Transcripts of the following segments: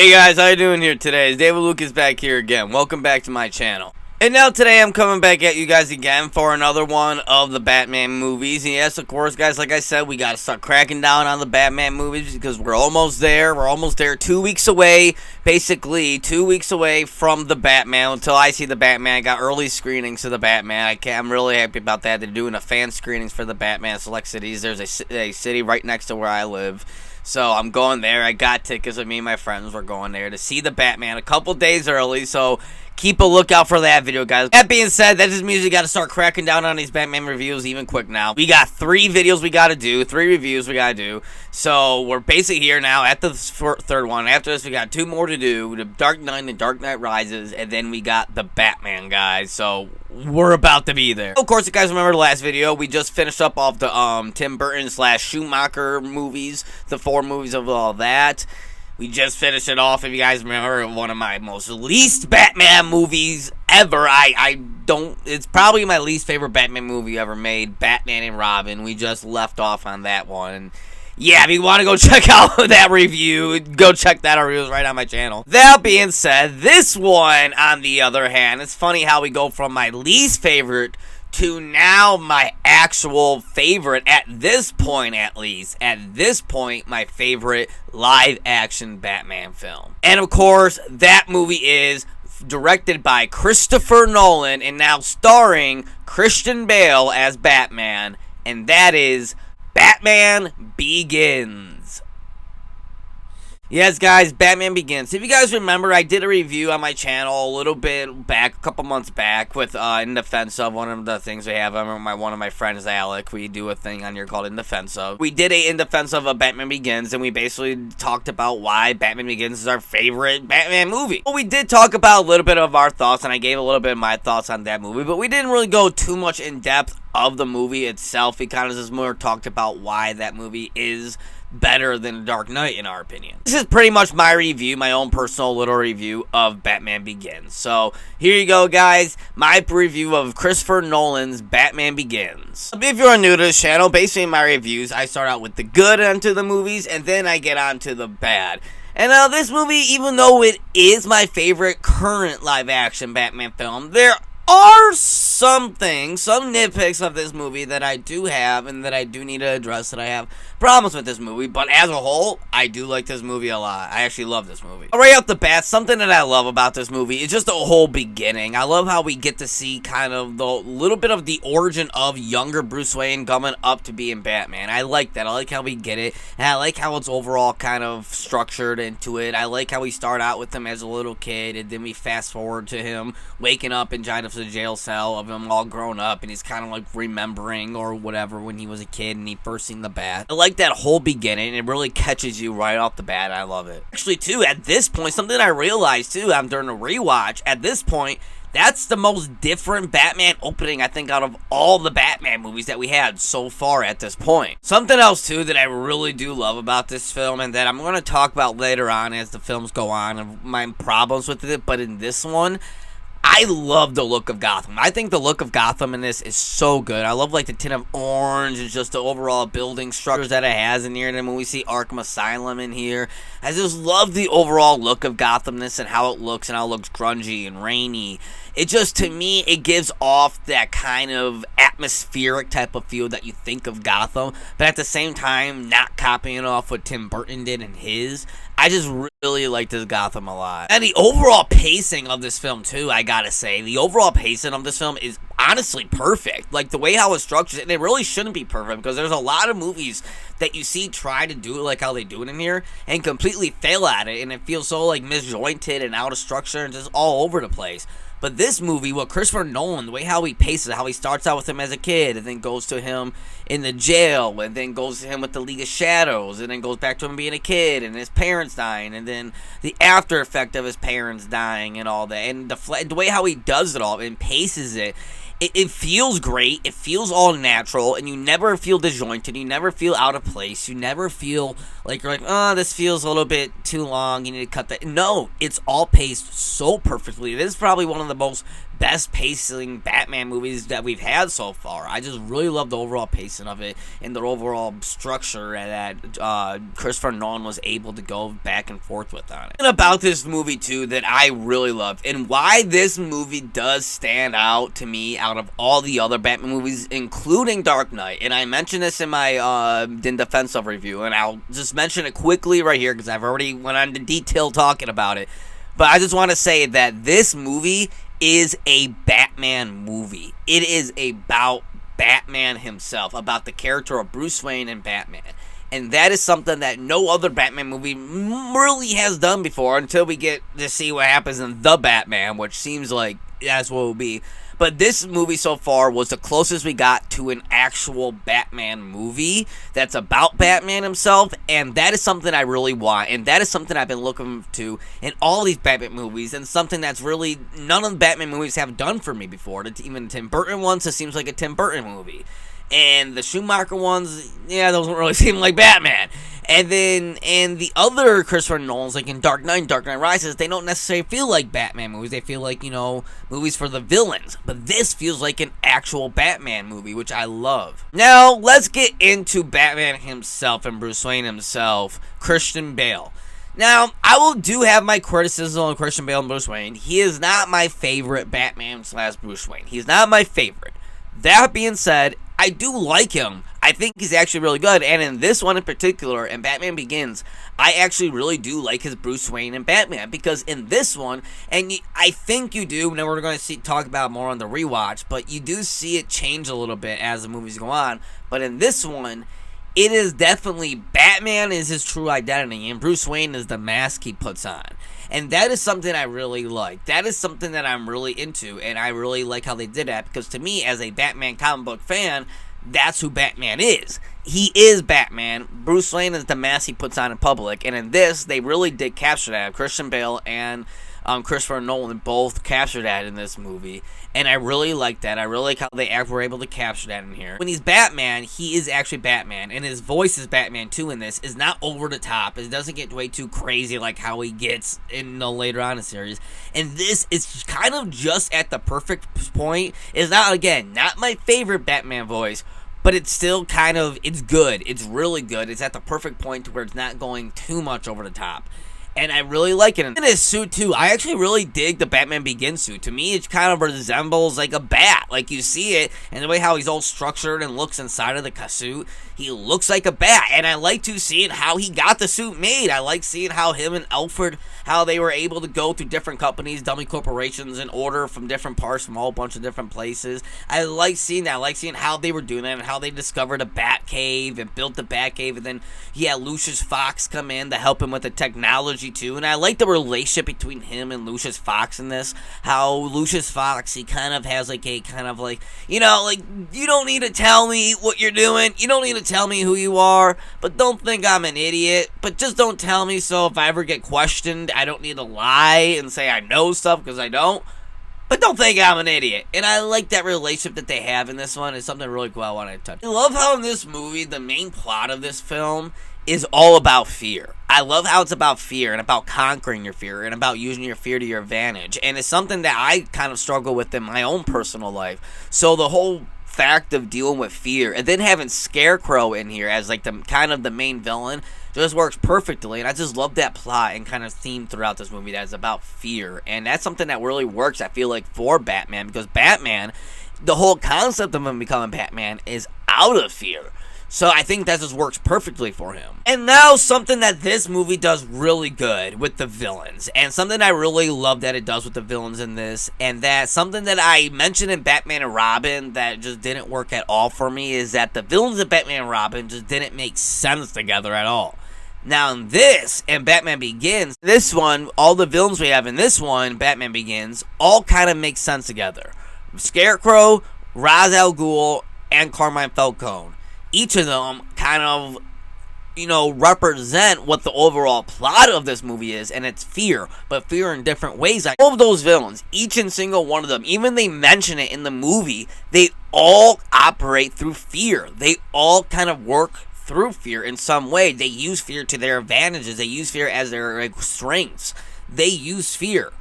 Hey guys, how you doing here today? It's David Lucas back here again. Welcome back to my channel. And now today I'm coming back at you guys again for another one of the Batman movies. And yes, of course, guys, like I said, we got to start cracking down on the Batman movies because we're almost there. We're almost there. 2 weeks away, basically 2 weeks away from the Batman. Until I see the Batman, I got early screenings to the Batman. I'm really happy about that. They're doing a fan screenings for the Batman select cities. There's a city right next to where I live. So I'm going there. I got tickets with me and my friends. We're going there to see the Batman a couple days early. So keep a lookout for that video, guys. That being said, that just means we got to start cracking down on these Batman reviews even quick now. We got 3 videos we got to do. 3 reviews we got to do. So we're basically here now at the third one. After this, we got 2 more to do. The Dark Knight and Dark Knight Rises. And then we got the Batman, guys. So we're about to be there. Of course, you guys remember the last video. We just finished up off the Tim Burton / Schumacher movies. The 4 movies of all that. We just finished it off. If you guys remember, one of my most least Batman movies ever. It's probably my least favorite Batman movie ever made. Batman and Robin. We just left off on that one. Yeah, if you want to go check out that review, go check that out. It was right on my channel. That being said, this one, on the other hand, it's funny how we go from my least favorite to now my actual favorite, at this point at least. At this point, my favorite live-action Batman film. And of course, that movie is directed by Christopher Nolan and now starring Christian Bale as Batman. And that is Batman Begins. Yes, guys, Batman Begins. If you guys remember, I did a review on my channel a little bit back, a couple months back, with In Defense of, one of the things we have. I remember one of my friends, Alec, we do a thing on here called In Defense of. We did a In Defense of Batman Begins, and we basically talked about why Batman Begins is our favorite Batman movie. Well, we did talk about a little bit of our thoughts, and I gave a little bit of my thoughts on that movie, but we didn't really go too much in depth of the movie itself. We kind of just more talked about why that movie is better than Dark Knight, in our opinion. This is pretty much my review, my own personal little review of Batman Begins. So here you go, guys, my review of Christopher Nolan's Batman Begins. If you're new to this channel, basically in my reviews, I start out with the good onto the movies, and then I get on to the bad. And this movie, even though it is my favorite current live-action Batman film, there are some things, some nitpicks of this movie that I do have and that I do need to address, that I have problems with this movie. But as a whole, I do like this movie a lot. I actually love this movie. Right off the bat, something that I love about this movie is just the whole beginning. I love how we get to see kind of the little bit of the origin of younger Bruce Wayne coming up to being Batman. I like that. I like how we get it. And I like how it's overall kind of structured into it. I like how we start out with him as a little kid, and then we fast forward to him waking up in the jail cell of him all grown up, and he's kind of like remembering or whatever when he was a kid and he first seen the Bat. I like that whole beginning. It really catches you right off the bat. I love it. Actually, too, at this point, something I realized too, during the rewatch, at this point, that's the most different Batman opening, I think, out of all the Batman movies that we had so far at this point. Something else, too, that I really do love about this film, and that I'm going to talk about later on as the films go on, and my problems with it, but in this one, I love the look of Gotham. I think the look of Gotham in this is so good. I love like the tint of orange and just the overall building structures that it has in here. And then when we see Arkham Asylum in here, I just love the overall look of Gothamness and how it looks, and how it looks grungy and rainy. It just, to me, it gives off that kind of atmospheric type of feel that you think of Gotham, but at the same time, not copying off what Tim Burton did in his. I just really like this Gotham a lot. And the overall pacing of this film, too, I gotta say. The overall pacing of this film is honestly perfect. Like, the way how it's structured, and it really shouldn't be perfect, because there's a lot of movies that you see try to do it like how they do it in here, and completely fail at it, and it feels so, like, misjointed and out of structure, and just all over the place. But this movie, what Christopher Nolan, the way how he paces, how he starts out with him as a kid, and then goes to him in the jail, and then goes to him with the League of Shadows, and then goes back to him being a kid, and his parents dying, and then the after effect of his parents dying and all that, and the way how he does it all and paces it, it feels great. It feels all natural, and you never feel disjointed. You never feel out of place. You never feel like you're like, oh, this feels a little bit too long. You need to cut that. No, it's all paced so perfectly. This is probably one of the most best pacing Batman movies that we've had so far. I just really love the overall pacing of it and the overall structure that Christopher Nolan was able to go back and forth with on it. And about this movie too that I really loved, and why this movie does stand out to me out of all the other Batman movies, including Dark Knight. And I mentioned this in my in defense of review, and I'll just mention it quickly right here because I've already went on to detail talking about it. But I just want to say that this movie is a Batman movie. It is about Batman himself, about the character of Bruce Wayne and Batman. And that is something that no other Batman movie really has done before until we get to see what happens in The Batman, which seems like that's what it will be. But this movie so far was the closest we got to an actual Batman movie that's about Batman himself, and that is something I really want, and that is something I've been looking to in all these Batman movies, and something that's really none of the Batman movies have done for me before. Even Tim Burton ones, it seems like a Tim Burton movie. And the Schumacher ones, yeah, those don't really seem like Batman. And the other Christopher Nolans, like in Dark Knight and Dark Knight Rises, they don't necessarily feel like Batman movies. They feel like, movies for the villains. But this feels like an actual Batman movie, which I love. Now, let's get into Batman himself and Bruce Wayne himself, Christian Bale. Now, I do have my criticism on Christian Bale and Bruce Wayne. He is not my favorite Batman / Bruce Wayne. He's not my favorite. That being said, I do like him. I think he's actually really good, and in this one in particular, in Batman Begins, I actually really do like his Bruce Wayne and Batman, because in this one, and I think you do, and we're going to talk about it more on the rewatch, but you do see it change a little bit as the movies go on, but in this one, it is definitely Batman is his true identity, and Bruce Wayne is the mask he puts on. And that is something I really like. That is something that I'm really into, and I really like how they did that, because to me, as a Batman comic book fan, that's who Batman is. He is Batman. Bruce Wayne is the mask he puts on in public, and in this, they really did capture that. Christian Bale and Christopher Nolan both captured that in this movie, and I really like that. I really like how they were able to capture that in here. When he's Batman, he is actually Batman, and his voice is Batman too in this. Is not over the top. It doesn't get way too crazy like how he gets in later on in the series. And this is kind of just at the perfect point. It's not, again, not my favorite Batman voice, but it's still kind of, it's good. It's really good. It's at the perfect point to where it's not going too much over the top. And I really like it. And his suit, too. I actually really dig the Batman Begins suit. To me, it kind of resembles, like, a bat. Like, you see it, and the way how he's all structured and looks inside of the suit, he looks like a bat. And I like to see it, how he got the suit made. I like seeing how him and Alfred, how they were able to go through different companies, dummy corporations, and order from different parts from a whole bunch of different places. I like seeing that. I like seeing how they were doing that and how they discovered a bat cave and built the bat cave. And then, yeah, Lucius Fox come in to help him with the technology, too. And I like the relationship between him and Lucius Fox in this. How Lucius Fox, he kind of has like a kind of like, you don't need to tell me what you're doing. You don't need to tell me who you are. But don't think I'm an idiot. But just don't tell me, so if I ever get questioned, I don't need to lie and say I know stuff, because I don't. But don't think I'm an idiot. And I like that relationship that they have in this one. It's something really cool I want to touch. I love how in this movie, the main plot of this film is all about fear. I love how it's about fear and about conquering your fear and about using your fear to your advantage. And it's something that I kind of struggle with in my own personal life. So the whole fact of dealing with fear and then having Scarecrow in here as like the kind of the main villain just works perfectly. And I just love that plot and kind of theme throughout this movie that is about fear. And that's something that really works, I feel like, for Batman, because Batman, the whole concept of him becoming Batman is out of fear. So I think that just works perfectly for him. And now something that this movie does really good with the villains. And something I really love that it does with the villains in this. And that something that I mentioned in Batman and Robin that just didn't work at all for me is that the villains of Batman and Robin just didn't make sense together at all. Now in this, and Batman Begins, this one, all the villains we have in this one, Batman Begins, all kind of make sense together. Scarecrow, Ra's al Ghul, and Carmine Falcone. Each of them kind of, represent what the overall plot of this movie is, and it's fear, but fear in different ways. Like, all of those villains, each and single one of them, even they mention it in the movie, they all operate through fear. They all kind of work through fear in some way. They use fear to their advantages. They use fear as their strengths. They use fear.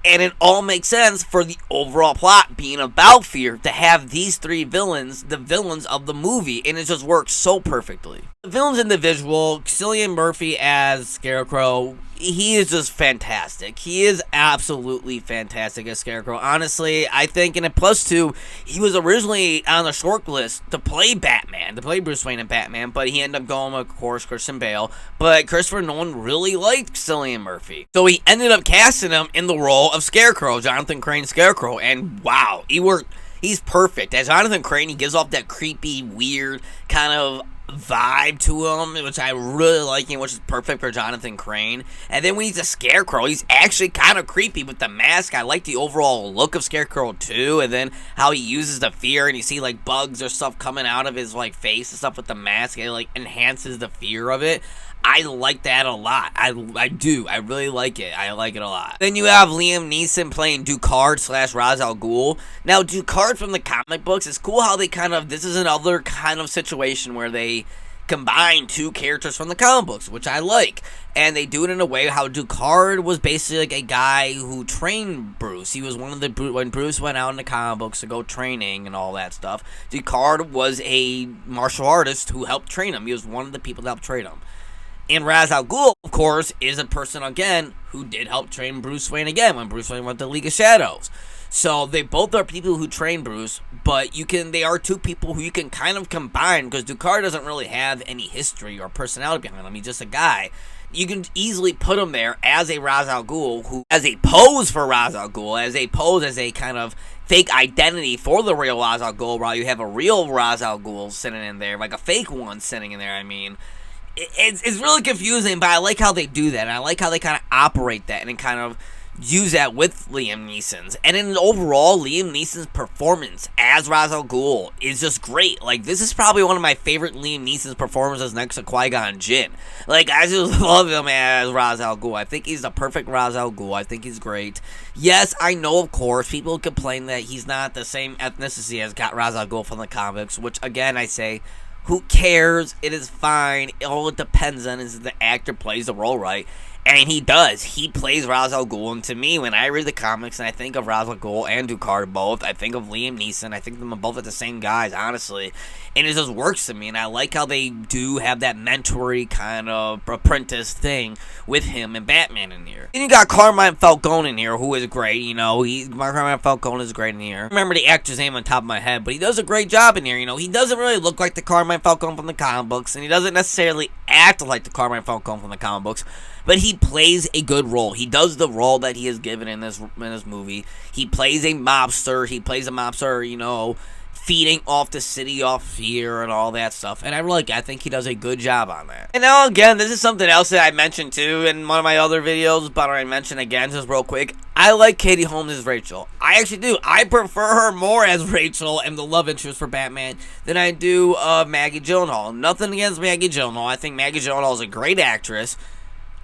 And it all makes sense for the overall plot being about fear to have these three villains, the villains of the movie, and it just works so perfectly. The villains individual, Cillian Murphy as Scarecrow, he is just fantastic. He is absolutely fantastic as Scarecrow. Honestly, I think in a +2, he was originally on the short list to play Batman, to play Bruce Wayne and Batman, but he ended up going with, of course, Christian Bale. But Christopher Nolan really liked Cillian Murphy, so he ended up casting him in the role of Scarecrow, Jonathan Crane's Scarecrow, and wow, he's perfect. As Jonathan Crane, he gives off that creepy, weird kind of vibe to him, which I really like, which is perfect for Jonathan Crane. And then when he's a Scarecrow, he's actually kind of creepy with the mask. I like the overall look of Scarecrow too, and then how he uses the fear, and you see like bugs or stuff coming out of his like face and stuff with the mask. It like enhances the fear of it. I like that a lot. I do. I really like it. I like it a lot. Then you have Liam Neeson playing Ducard / Ra's al Ghul. Now, Ducard from the comic books, it's cool how they this is another kind of situation where they combine two characters from the comic books, which I like. And they do it in a way how Ducard was basically like a guy who trained Bruce. He was one of the, when Bruce went out in the comic books to go training and all that stuff, Ducard was a martial artist who helped train him. He was one of the people that helped train him. And Ra's al Ghul, of course, is a person, again, who did help train Bruce Wayne again when Bruce Wayne went to League of Shadows. So they both are people who train Bruce, but they are two people who you can kind of combine, because Ducard doesn't really have any history or personality behind him. He's just a guy. You can easily put him there as a Ra's al Ghul, who, as a pose for Ra's al Ghul, as a kind of fake identity for the real Ra's al Ghul, while you have a real Ra's al Ghul sitting in there, like a fake one sitting in there, I mean. It's really confusing, but I like how they do that, and I like how they kind of operate that, and kind of use that with Liam Neeson's. And in overall, Liam Neeson's performance as Ra's al Ghul is just great. Like, this is probably one of my favorite Liam Neeson's performances next to Qui-Gon Jinn. Like, I just love him as Ra's al Ghul. I think he's the perfect Ra's al Ghul. I think he's great. Yes, I know, of course, people complain that he's not the same ethnicity as Ra's al Ghul from the comics, which, again, I say, who cares? It is fine. All it depends on is the actor plays the role right. And he does. He plays Ra's al Ghul. And to me, when I read the comics and I think of Ra's al Ghul and Ducard both, I think of Liam Neeson. I think of them both as the same guys, honestly. And it just works to me. And I like how they do have that mentory kind of apprentice thing with him and Batman in here. And you got Carmine Falcone in here, who is great. Carmine Falcone is great in here. I remember the actor's name on top of my head, but he does a great job in here. He doesn't really look like the Carmine Falcone from the comic books, and he doesn't necessarily act like the Carmine Falcone from the comic books, but he plays a good role. He does the role that he is given in this movie. He plays a mobster. Feeding off the city off fear and all that stuff. And I think he does a good job on that. And now, again, this is something else that I mentioned too in one of my other videos, but I mention again just real quick. I like Katie Holmes as Rachel. I actually do. I prefer her more as Rachel and the love interest for Batman than I do Maggie Gyllenhaal. Nothing against Maggie Gyllenhaal. I think Maggie Gyllenhaal is a great actress.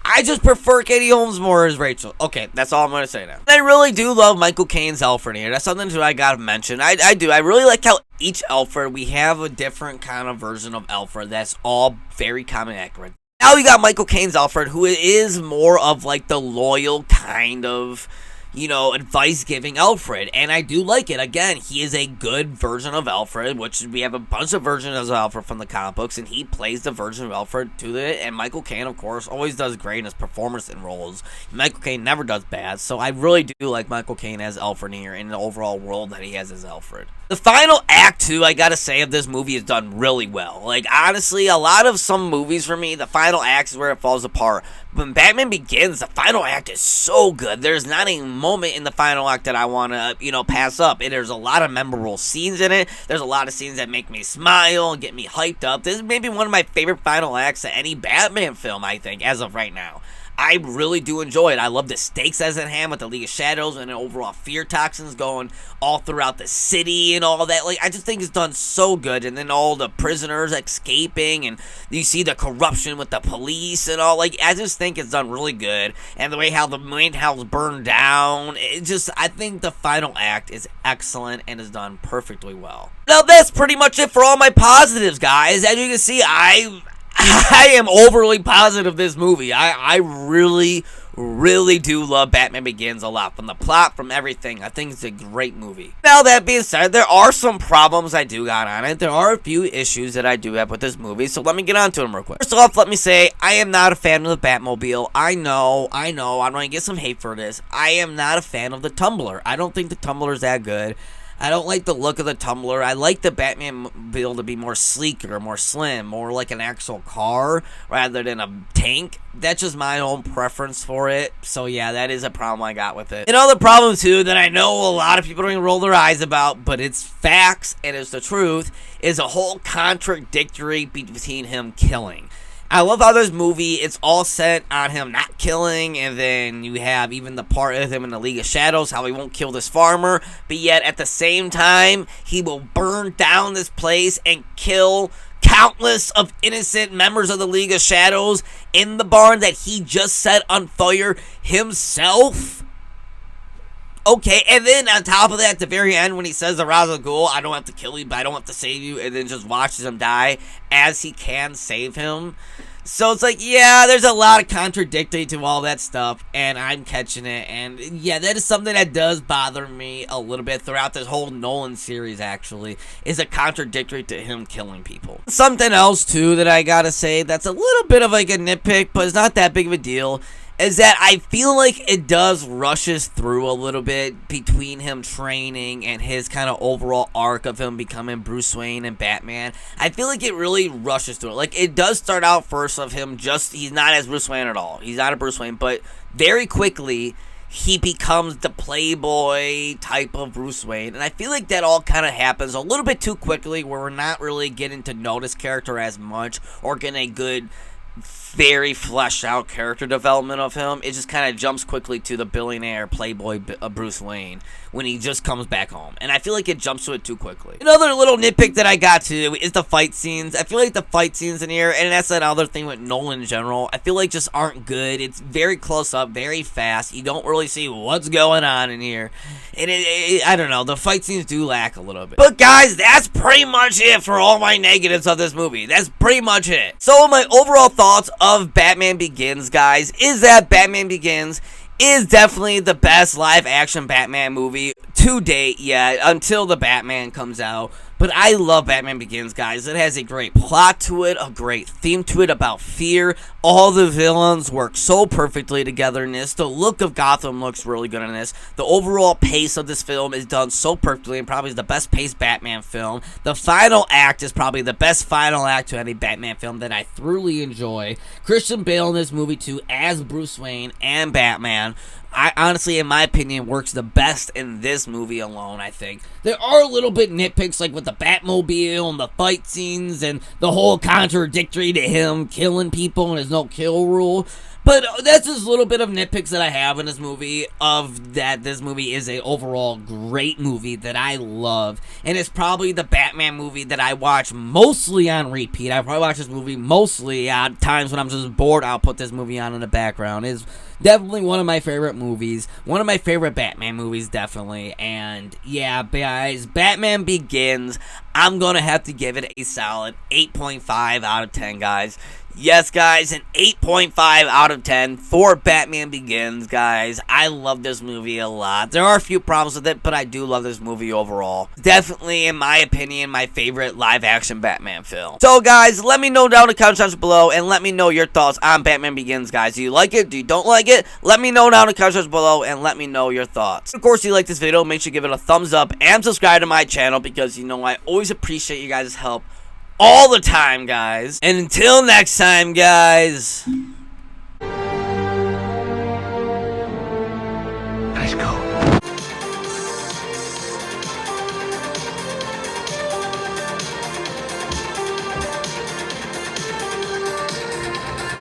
I just prefer Katie Holmes more as Rachel. Okay, that's all I'm going to say now. I really do love Michael Caine's Alfred here. That's something that I got to mention. I do. I really like how each Alfred, we have a different kind of version of Alfred that's all very comic accurate. Now you got Michael Caine's Alfred, who is more of like the loyal kind of, advice-giving Alfred, and I do like it. Again, he is a good version of Alfred, which we have a bunch of versions of Alfred from the comic books, and he plays the version of Alfred to it, and Michael Caine, of course, always does great in his performance in roles. Michael Caine never does bad, so I really do like Michael Caine as Alfred here, and the overall role that he has as Alfred. The final act, too, I gotta say, of this movie is done really well. Like, honestly, a lot of some movies for me, the final act is where it falls apart. When Batman Begins, the final act is so good. There's not a moment in the final act that I want to, pass up. There's a lot of memorable scenes in it. There's a lot of scenes that make me smile and get me hyped up. This is maybe one of my favorite final acts of any Batman film, I think, as of right now. I really do enjoy it. I love the stakes as in hand with the League of Shadows and the overall fear toxins going all throughout the city and all that. Like, I just think it's done so good. And then all the prisoners escaping, and you see the corruption with the police and all. Like, I just think it's done really good. And the way how the main house burned down, I think the final act is excellent and is done perfectly well. Now, that's pretty much it for all my positives, guys. As you can see, I am overly positive this movie. I really do love Batman Begins a lot. From the plot, from everything. I think it's a great movie. Now, that being said, there are some problems I do got on it. There are a few issues that I do have with this movie, so let me get on to them real quick. First off, let me say, I am not a fan of the Batmobile. I know, I'm going to get some hate for this. I am not a fan of the Tumbler. I don't think the Tumbler is that good. I don't like the look of the Tumbler. I like the Batmobile to be more sleeker, more slim, more like an actual car rather than a tank. That's just my own preference for it. So yeah, that is a problem I got with it. Another problem too that I know a lot of people don't even roll their eyes about, but it's facts and it's the truth, is a whole contradictory between him killing. I love how this movie, it's all set on him not killing, and then you have even the part of him in the League of Shadows, how he won't kill this farmer, but yet at the same time, he will burn down this place and kill countless of innocent members of the League of Shadows in the barn that he just set on fire himself. Okay, and then on top of that, at the very end, when he says to Ra's al Ghul, I don't have to kill you, but I don't have to save you, and then just watches him die as he can save him. So it's like, yeah, there's a lot of contradictory to all that stuff, and I'm catching it, and yeah, that is something that does bother me a little bit throughout this whole Nolan series, actually, is a contradictory to him killing people. Something else, too, that I gotta say that's a little bit of like a nitpick, but it's not that big of a deal, is that I feel like it does rushes through a little bit between him training and his kind of overall arc of him becoming Bruce Wayne and Batman. I feel like it really rushes through it. Like, it does start out first of him he's not as Bruce Wayne at all. He's not a Bruce Wayne, but very quickly he becomes the playboy type of Bruce Wayne. And I feel like that all kind of happens a little bit too quickly, where we're not really getting to know this character as much or getting a good, very fleshed out character development of him. It just kind of jumps quickly to the billionaire playboy Bruce Wayne when he just comes back home, and I feel like it jumps to it too quickly. Another little nitpick that I got to is the fight scenes. I feel like the fight scenes in here, and that's another thing with Nolan in general, I feel like just aren't good. It's very close up, very fast. You don't really see what's going on in here, and I don't know, the fight scenes do lack a little bit. But guys, that's pretty much it for all my negatives of this movie. That's pretty much it. So my overall thoughts of Batman Begins, guys, is that Batman Begins is definitely the best live-action Batman movie to date yet, until the Batman comes out. But I love Batman Begins, guys. It has a great plot to it, a great theme to it about fear. All the villains work so perfectly together in this. The look of Gotham looks really good in this. The overall pace of this film is done so perfectly, and probably is the best paced Batman film. The final act is probably the best final act to any Batman film that I thoroughly enjoy. Christian Bale in this movie, too, as Bruce Wayne and Batman, I honestly, in my opinion, works the best in this movie alone, I think. There are a little bit nitpicks, like with the Batmobile and the fight scenes and the whole contradictory to him killing people and his no-kill rule. But that's just a little bit of nitpicks that I have in this movie, of that this movie is a overall great movie that I love. And it's probably the Batman movie that I watch mostly on repeat. I probably watch this movie mostly at times when I'm just bored. I'll put this movie on in the background. It's definitely one of my favorite movies. One of my favorite Batman movies, definitely. And yeah, guys, Batman Begins, I'm going to have to give it a solid 8.5 out of 10, guys. Yes, guys, an 8.5 out of 10 for Batman Begins, guys. I love this movie a lot. There are a few problems with it, but I do love this movie overall. Definitely, in my opinion, my favorite live-action Batman film. So, guys, let me know down in the comment section below, and let me know your thoughts on Batman Begins, guys. Do you like it? Do you don't like it? Let me know down in the comment section below, and let me know your thoughts. Of course, if you like this video, make sure you give it a thumbs up and subscribe to my channel, because, you know, I always appreciate you guys' help all the time, guys. And until next time, guys.